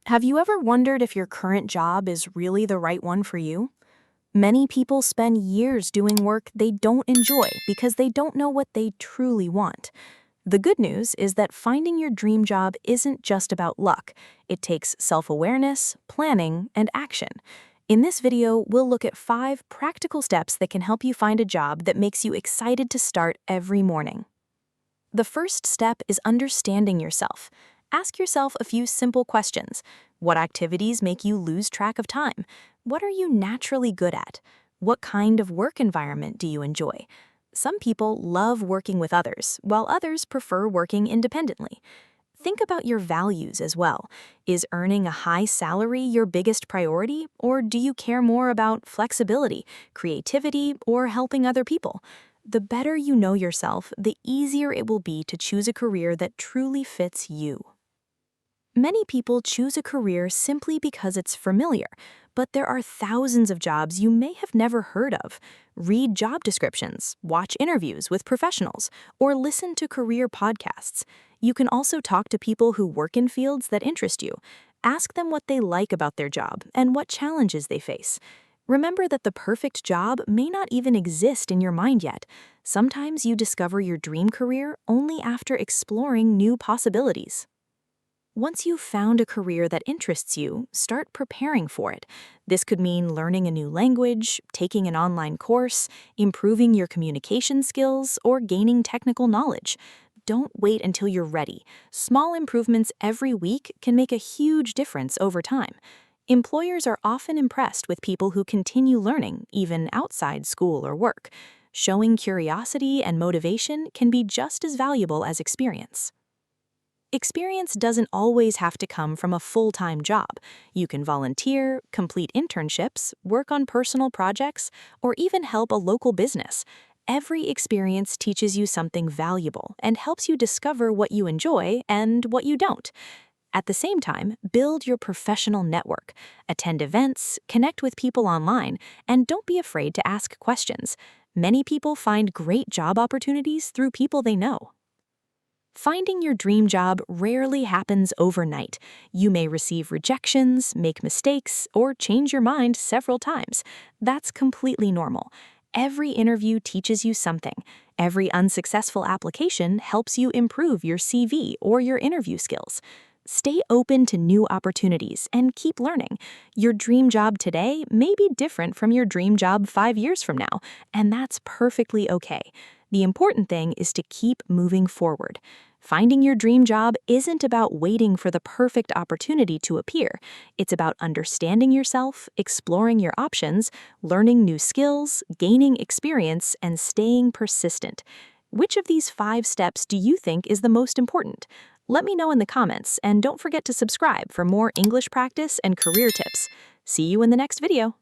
Have you ever wondered if your current job is really the right one for you? Many people spend years doing work they don't enjoy because they don't know what they truly want. The good news is that finding your dream job isn't just about luck. It takes self-awareness, planning, and action. In this video, we'll look at 5 practical steps that can help you find a job that makes you excited to start every morning. The first step is understanding yourself. Ask yourself a few simple questions. What activities make you lose track of time? What are you naturally good at? What kind of work environment do you enjoy? Some people love working with others, while others prefer working independently. Think about your values as well. Is earning a high salary your biggest priority, or do you care more about flexibility, creativity, or helping other people? The better you know yourself, the easier it will be to choose a career that truly fits you. Many people choose a career simply because it's familiar, but there are thousands of jobs you may have never heard of. Read job descriptions, watch interviews with professionals, or listen to career podcasts. You can also talk to people who work in fields that interest you. Ask them what they like about their job and what challenges they face. Remember that the perfect job may not even exist in your mind yet. Sometimes you discover your dream career only after exploring new possibilities. Once you've found a career that interests you, start preparing for it. This could mean learning a new language, taking an online course, improving your communication skills, or gaining technical knowledge. Don't wait until you're ready. Small improvements every week can make a huge difference over time. Employers are often impressed with people who continue learning, even outside school or work. Showing curiosity and motivation can be just as valuable as experience. Experience doesn't always have to come from a full-time job. You can volunteer, complete internships, work on personal projects, or even help a local business. Every experience teaches you something valuable and helps you discover what you enjoy and what you don't. At the same time, build your professional network. Attend events, connect with people online, and don't be afraid to ask questions. Many people find great job opportunities through people they know. Finding your dream job rarely happens overnight. You may receive rejections, make mistakes, or change your mind several times. That's completely normal. Every interview teaches you something. Every unsuccessful application helps you improve your CV or your interview skills. Stay open to new opportunities and keep learning. Your dream job today may be different from your dream job 5 years from now, and that's perfectly okay. The important thing is to keep moving forward. Finding your dream job isn't about waiting for the perfect opportunity to appear. It's about understanding yourself, exploring your options, learning new skills, gaining experience, and staying persistent. Which of these 5 steps do you think is the most important? Let me know in the comments, and don't forget to subscribe for more English practice and career tips. See you in the next video.